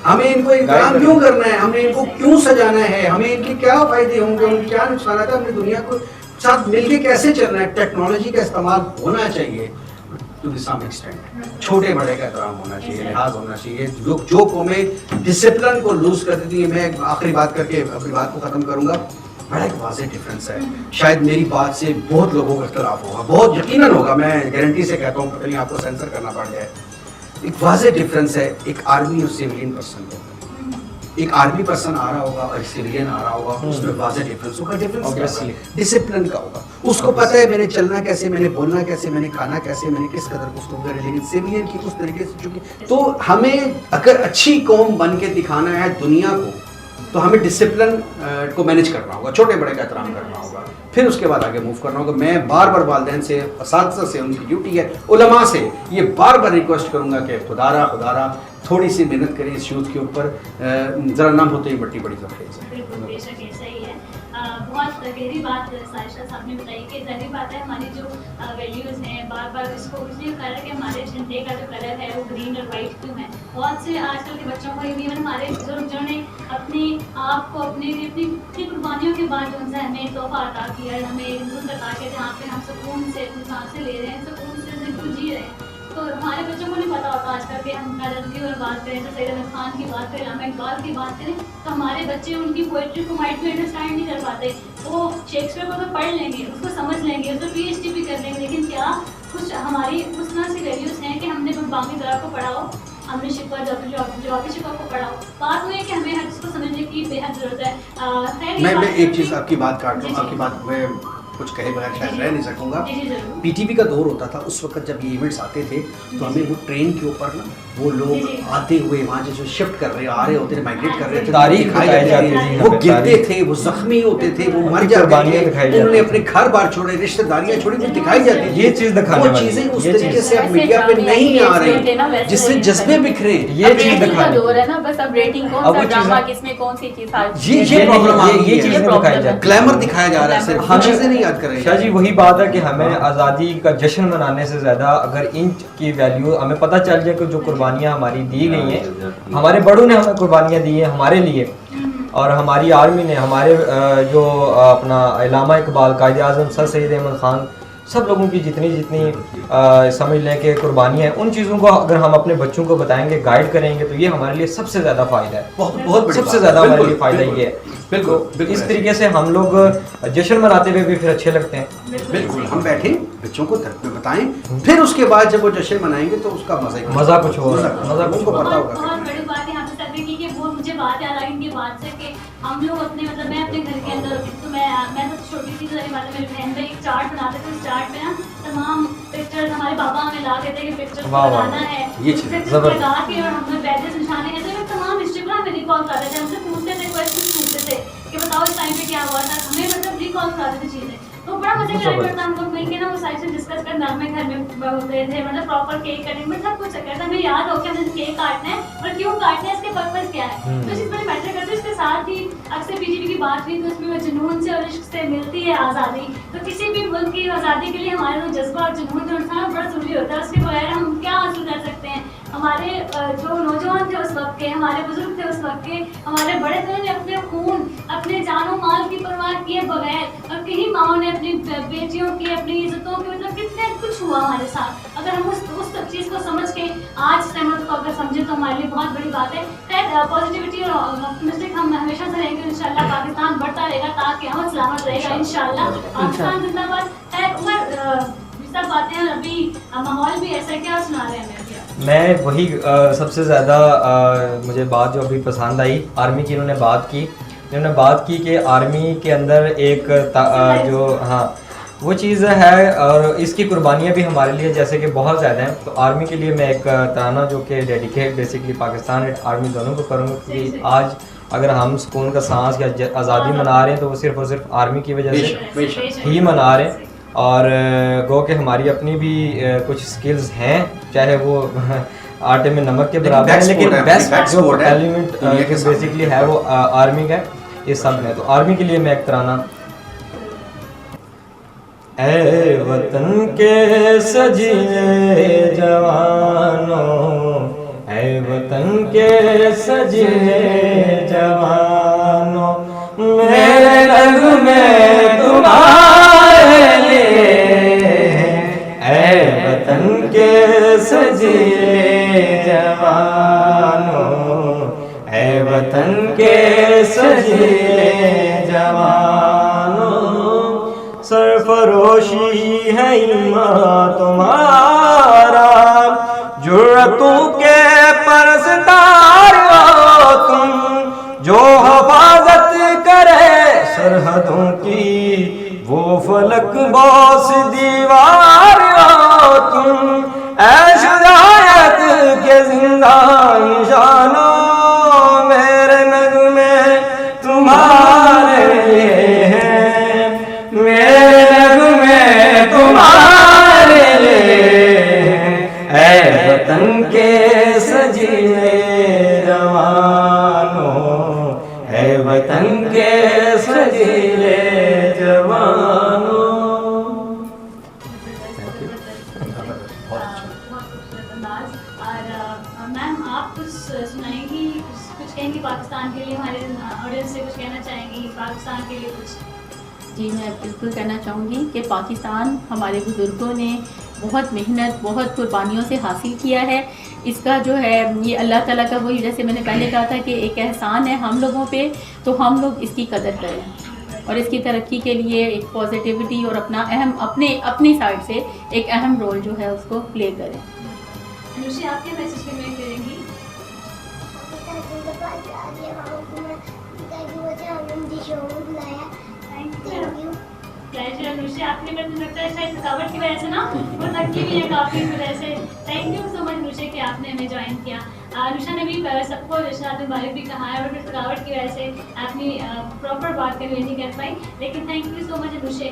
हमें इनको एहतराम क्यों करना है, हमें इनको क्यों सजाना है, हमें इनके क्या फ़ायदे होंगे, उनके क्या नुकसान है, अपनी दुनिया को साथ मिलके कैसे चलना है। टेक्नोलॉजी का इस्तेमाल होना चाहिए टू सम एक्सटेंट, छोटे बड़े का एहतराम होना चाहिए, लिहाज होना चाहिए। जो कौमें डिसिप्लिन को लूज कर देती है, मैं आखिरी बात करके अपनी बात को ख़त्म करूँगा, बड़ा एक वाज़ेह डिफरेंस है। शायद मेरी बात से बहुत लोगों का इख्तिलाफ होगा, बहुत यकीनन होगा, मैं गारंटी से कहता हूँ, पता नहीं आपको सेंसर करना पड़ जाए। एक वाज़ेह डिफरेंस है एक आर्मी और सिविलियन पर्सन का। एक आर्मी पर्सन आ रहा होगा और सिविलियन आ रहा होगा, उसमें वाज़ेह डिफरेंस होगा। डिफरेंस डिसिप्लिन का होगा, उसको पता है मैंने चलना कैसे, मैंने बोलना कैसे, मैंने खाना कैसे, मैंने किस कदर उसको करें। लेकिन सिविलियन की उस तरीके से चूंकि, तो हमें अगर अच्छी कौम बन के दिखाना है दुनिया को, तो हमें डिसिप्लिन को मैनेज करना होगा, छोटे बड़े का एहतराम करना होगा, फिर उसके बाद आगे मूव करना होगा। मैं बार बार वालिदैन से, असातिज़ा से, उनकी ड्यूटी है, उलमा से ये बार बार रिक्वेस्ट करूँगा कि खुदारा थोड़ी सी मेहनत करें इस यूथ के ऊपर, ज़रा नाम होते ही मट्टी बड़ी सफेद है। बिल्कुल बेशक ऐसा ही है। बहुत गहरी बात सारिशा साहब ने बताई कि जाहिर बात है हमारी जो वैल्यूज़ हैं बार बार इसको इसलिए कह रहा है कि हमारे झंडे का जो कलर है वो ग्रीन और वाइट क्यों है। बहुत से आजकल के बच्चों को इवन हमारे बुजुर्ग जो ने अपने आप को अपनी कुर्बानियों के बाद जो है हमें तोहफा अता किया, हमें मुल्क अता किया जहाँ पे हम सुकून से अपनी सांसें ले रहे हैं, सुकून से जिंदगी जी रहे हैं। तो हमारे बच्चों को नहीं पता होता आजकल के हम कलर और बात करें तो सैयद अहमद खान की बात करें, इलामा इकबाल की बात करें तो हमारे बच्चे उनकी पोइट्री को माइंड में अंडरस्टैंड नहीं कर पाते। वो शेक्सपियर को तो पढ़ लेंगे, उसको समझ लेंगे, उसको PhD भी कर लेंगे, लेकिन क्या कुछ हमारी उस तरह सी वैल्यूज़ हैं कि हमने बाकी तरह को पढ़ाओ, हमने शिकवा जवाबी शिकवा को पढ़ाओ। बात वो है कि हमें हर चीज़ को समझने की बेहद ज़रूरत है। मैं एक चीज़ आपकी बात काट दूँ, आपकी बात मैं कुछ कहे बगैर शायद रह नहीं सकूँगा। PTV का दौर होता था उस वक्त जब ये इवेंट्स आते थे तो हमें वो ट्रेन के ऊपर ना वो लोग आते हुए वहाँ जो शिफ्ट कर रहे आ रहे होते थे, माइग्रेट कर रहे थे, तारीख दिखाई जाती थी, वो गिरते थे, वो जख्मी होते थे, वो मर जाते थे, उन्होंने अपने घर बार छोड़े, रिश्तेदारियाँ छोड़ी, वो दिखाई जाती थी। ये चीज़ दिखाने वो चीज़ें उस तरीके से अब मीडिया पे नहीं आ रही जिससे जज्बे बिखरे। ये चीज़ दिखाने दौर है ना, बस अब रेटिंग कौन सा ड्रामा किसमें कौन सी चीज़ ये प्रॉब्लम आ गई है, ये चीज़ दिखाई जाती है, ग्लैमर दिखाया जा रहा है, सिर्फ हम चीज़ें नहीं याद करेंगे। शाह जी वही बात है कि हमें आज़ादी का जश्न मनाने से ज़्यादा अगर इनकी वैल्यू हमें पता चल जाए कि जो कुर्बानियाँ हमारी दी गई हैं, हमारे बड़ों ने हमें कुर्बानियाँ दी हैं हमारे लिए, और हमारी आर्मी ने, हमारे जो अपना इलामा इकबाल, कायद आज़म सर सैयद अहमद ख़ान, सब लोगों की जितनी समझ लें कि कुर्बानियाँ हैं, उन चीज़ों को अगर हम अपने बच्चों को बताएंगे, गाइड करेंगे तो ये हमारे लिए सबसे ज़्यादा फ़ायदा है। बहुत सबसे ज़्यादा हमारे लिए फ़ायदा ये है। बिल्कुल इस तरीके से हम लोग जश्न मनाते हुए भी फिर अच्छे लगते हैं। बिल्कुल हम बैठे बच्चों को बताएं, फिर उसके बाद जब वो जश्न मनाएंगे तो उसका मज़ा कुछ और मज़ा कुछ उनको पता होगा। बहुत बड़ी बात यहाँ पे सर की कि वो मुझे बात याद आ गई इनकी बात से कि हम लोग अपने मतलब मैं अपने घर के अंदर होती तो मैं तो छोटी थी, सारी बात है, मेरी बहन में एक चार्ट बनाते थे, उस चार्ट में ना तमाम पिक्चर्स हमारे पापा हमें ला देते कि पिक्चर्स बनाना है, ये चीज़ लगा के और हमें बैठे निशाने ऐसे में तमाम हिस्ट्री को हमें रिकॉल कर रहे थे, हमसे पूछते थे, क्वेश्चन पूछते थे कि बताओ इस टाइम पे क्या हुआ था, हमें मतलब रिकॉल कराते थे चीज़ें। तो बड़ा मजा करता हम लोग मिलकर ना वो साइड से डिस्कस करना, हमें घर में होते थे, मतलब प्रॉपर केक कटिंग में सब कुछ करता, हमें याद हो कि हमें केक काटना है और क्यों काटना है, इसके पर्पस क्या है, तो चीज़ बड़ी मैटर करती है। इसके साथ ही अक्सर PTV की बात हुई तो उसमें वो जुनून से और इश्क से मिलती है आज़ादी। तो किसी भी मुल्क की आज़ादी के लिए हमारा जो जज्बा और जुनून जो इंसान बड़ा ज़रूरी होता है, उसके बगैर हम क्या हासिल कर सकते हैं। हमारे जो नौजवान थे उस वक्त के, हमारे बुजुर्ग थे उस वक्त के, हमारे बड़े थे ने अपने खून, अपने जानो माल की परवाह किए बगैर, और कहीं माओ ने अपनी बेटियों की, अपनी इज्जतों की, मतलब कितने कुछ हुआ हमारे साथ। अगर हम उस चीज़ को समझ के आज सहमत को अगर समझे तो हमारे लिए बहुत बड़ी बात है। खैर पॉजिटिविटी और ऑप्टिमिस्टिक हम हमेशा से रहेंगे, इंशाल्लाह पाकिस्तान बढ़ता रहेगा, ताकि हम सलामत रहेगा इंशाल्लाह, पाकिस्तान जिंदाबाद। खैर उमर सब बातें हैं, अभी माहौल भी ऐसा है, क्या सुना रहे हैं हमें? मैं वही सबसे ज़्यादा मुझे बात जो अभी पसंद आई, आर्मी की इन्होंने बात की कि आर्मी के अंदर एक जो हाँ वो चीज़ है, और इसकी कुर्बानियाँ भी हमारे लिए जैसे कि बहुत ज़्यादा हैं। तो आर्मी के लिए मैं एक तराना जो कि डेडिकेट बेसिकली पाकिस्तान और आर्मी दोनों को करूँगा, क्योंकि आज अगर हम सुकून का सांस या आज़ादी मना रहे हैं तो वो सिर्फ़ और सिर्फ आर्मी की वजह से ही मना रहे हैं। और गो कि हमारी अपनी भी कुछ स्किल्स हैं, चाहे वो आटे में नमक के बराबर है, लेकिन बेस्ट जो एलिमेंट बेसिकली है वो आर्मी का इस सब में। तो आर्मी के लिए मैं एक तराना, ऐ वतन के सजिए जवानों, ऐ वतन के सजिए जवानों, मेरे रंग में तुम्हारे लिए, ऐ वतन के सजिए जवानों, ऐ वतन के सजिए जवानों, सरफरोशी है इल्म तुम्हारा, जुर्रतों के परस्तार हो तुम, जो हिफाजत करे सरहदों की, वो फलक बोस दीवार हो तुम, ऐ शुजाअत के जिंदा निशानो, मेरे नगमे तुम्हारे लिए हैं, मेरे नगमे तुम्हारे लिए, ऐ वतन के सजिए जवानों, ऐ वतन के सजिए पाकिस्तान के लिए, हमारे ऑडियंस से कुछ कहना चाहेंगी पाकिस्तान के लिए कुछ? जी, मैं बिल्कुल कहना चाहूँगी कि पाकिस्तान हमारे बुज़ुर्गों ने बहुत मेहनत, बहुत कुर्बानियों से हासिल किया है। इसका जो है ये अल्लाह ताला का, वही जैसे मैंने पहले कहा था कि एक एहसान है हम लोगों पे, तो हम लोग इसकी कदर करें और इसकी तरक्की के लिए एक पॉजिटिविटी और अपनी साइड से एक अहम रोल जो है उसको प्ले करें। अनुषी, आप क्या मैसेज कन्वे करेंगी? प्लेजर अनुषी, आपने मुझे लगता है शायद थकावट की वजह से ना वो थकी भी है काफ़ी इस वजह से। थैंक यू सो मच अनुषी कि आपने हमें ज्वाइन किया। अनुषा ने भी सबको जश्न मुबारक भी कहा है और फिर थकावट की वजह से अपनी प्रॉपर बात कन्वे नहीं कर पाई, लेकिन thank you so much Anushi.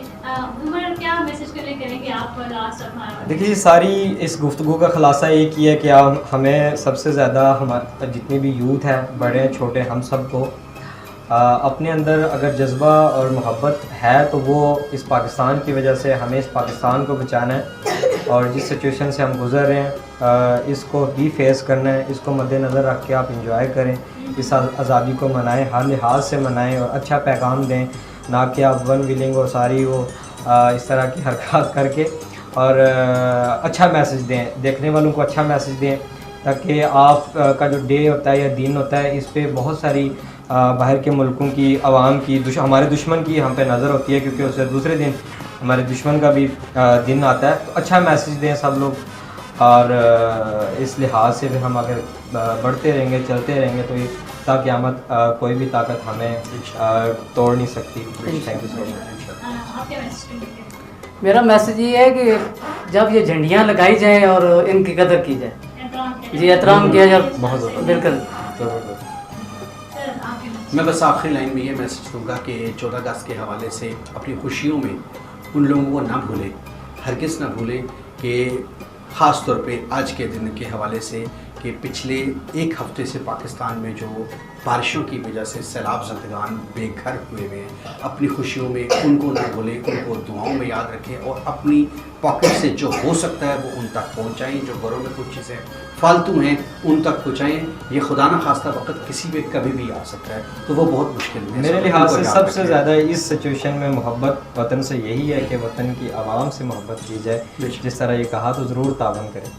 Umar, क्या मैसेज कन्वे करेंगे आप लास्ट हमारा? देखिए, सारी इस गुफ्तगू का खुलासा एक ही है कि हमें सबसे ज़्यादा हमारे जितने भी यूथ हैं, बड़े छोटे, हम सबको अपने अंदर अगर जज्बा और मोहब्बत है तो वो इस पाकिस्तान की वजह से हमें इस पाकिस्तान को बचाना है और जिस सिचुएशन से हम गुज़र रहे हैं इसको ही फेस करना है। इसको मद्देनज़र रख के आप इंजॉय करें, इस आज़ादी को मनाएं, हर लिहाज से मनाएं और अच्छा पैगाम दें, ना कि आप वन विलिंग और सारी वो इस तरह की हरकत करके और अच्छा मैसेज दें, देखने वालों को अच्छा मैसेज दें, ताकि आप का जो डे होता है या दिन होता है इस पे बहुत सारी बाहर के मुल्कों की आवाम की हमारे दुश्मन की हम पे नज़र होती है, क्योंकि उससे दूसरे दिन हमारे दुश्मन का भी दिन आता है। तो अच्छा मैसेज दें सब लोग और इस लिहाज से भी हम अगर बढ़ते रहेंगे, चलते रहेंगे तो क़यामत कोई भी ताकत हमें तोड़ नहीं सकती। Thank you so much. मेरा मैसेज ये है कि जब ये झंडियाँ लगाई जाएँ और इनकी कदर की जाए, जी एहतराम किया जाए, बहुत ज़्यादा बिल्कुल। मैं बस आखिरी लाइन में ये मैसेज दूंगा कि 14 अगस्त के हवाले से अपनी खुशियों में उन लोगों को ना भूलें, हरगिज़ ना भूलें कि ख़ास तौर पे आज के दिन के हवाले से कि पिछले एक हफ़्ते से पाकिस्तान में जो बारिशों की वजह से सैलाब ज़दगान बेघर हुए हुए हैं, अपनी खुशियों में उनको ना भूलें, उनको दुआओं में याद रखें और अपनी पॉकेट से जो हो सकता है वो उन तक पहुँचाएँ। जो घरों में कुछ चीज़ें फालतू हैं उन तक पहुँचाएँ। ये खुदा न खास्ता वक्त किसी भी कभी भी आ सकता है, तो वो बहुत मुश्किल है। मेरे लिहाज से सबसे ज़्यादा इस सिचुएशन में मोहब्बत वतन से यही है कि वतन की आवाम से मोहब्बत की जाए, जिस तरह ये कहा तो ज़रूर तावन करें।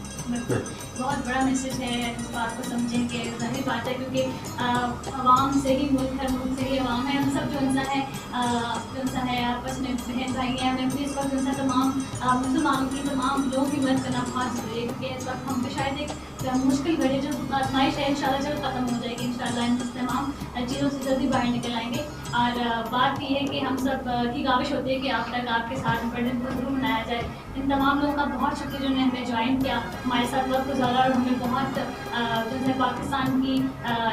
बहुत बड़ा मैसेज है, इस बात को समझें कि ज़ाहिर बात है क्योंकि आवाम से ही मुल्क है, मुल्क से ही आवाम है। हम सब जो सा है आपस में बहन भाई हैं, हमें भी इस वक्त जो तमाम मुसलमानों की तमाम लोगों की मदद करना बहुत ज़रूरी है, क्योंकि इस वक्त हम पे शायद एक मुश्किल घड़ी जो आजमाइश है इंशाल्लाह जल्द ख़त्म हो जाएगी। इंशाल्लाह इन तमाम चीज़ों से जल्दी बाहर निकल आएंगे। और बात ये है कि हम सब की काविश होती है कि आप तक आपके साथ बर्थडे को ज़रूर मनाया जाए। इन तमाम लोगों का बहुत शुक्रिया जिन्होंने हमें ज्वाइन किया, हमारे साथ वक्त गुजारा और हमें बहुत जो है पाकिस्तान की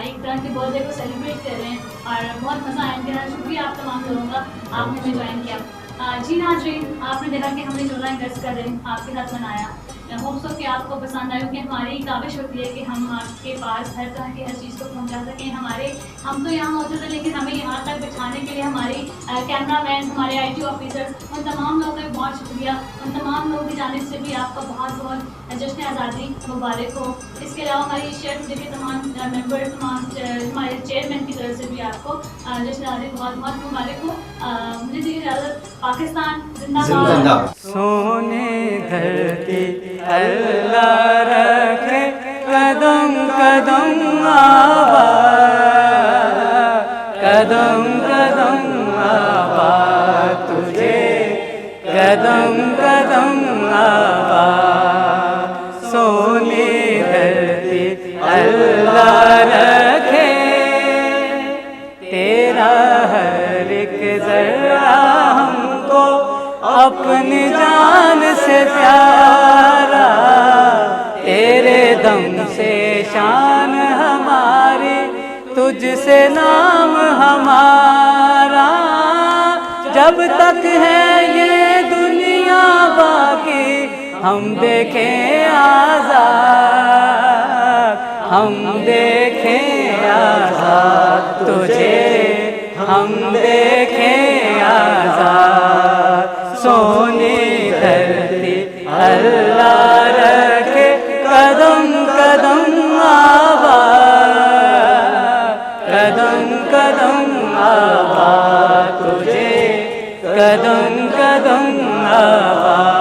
एक तरह के बर्थडे को सेलिब्रेट कर रहे हैं और बहुत मज़ा आया। इनका शुक्रिया आप तमाम लोगों का, आपने हमें ज्वाइन किया। जी नाज़रीन, आपने देखा कि हमने 14 अगस्त का दिन आपके साथ मनाया। होप सो कि आपको पसंद आए, क्योंकि हमारी काविश होती है कि हम आपके पास हर तरह की हर चीज़ को पहुंचा सकें। हम तो यहाँ मौजूद हैं, लेकिन हमें यहाँ तक बिठाने के लिए हमारे कैमरा मैन, हमारे IT ऑफिसर्स, उन तमाम लोगों का बहुत शुक्रिया। उन तमाम लोगों की जानिब से भी आपका बहुत बहुत जश्न आज़ादी मुबारक हो। इसके अलावा हमारी शेयर के तमाम मेम्बर, हमारे चेयरमैन की तरफ से भी आपको जश्न आज़ादी बहुत बहुत मुबारक हो। मुझे दीजिए इजाज़त। पाकिस्तान जिंदाबाद। सोने धरती अल्लाह रखे कदम कदम आबाद, कदम कदम आबाद तुझे, कदम कदम आबाद। सोने धरती अल्लाह रखे तेरा हर एक जरा हमको अपनी जान से प्यारा, तेरे दम से शान हमारी, तुझसे नाम हमारा। जब तक है ये दुनिया बाकी हम देखें आज़ाद, हम देखें आज़ाद तुझे, हम देखें आज़ाद। सोने धरती अल्लाह रखे कदम कदम आबाद, कदम कदम कदम आवाज़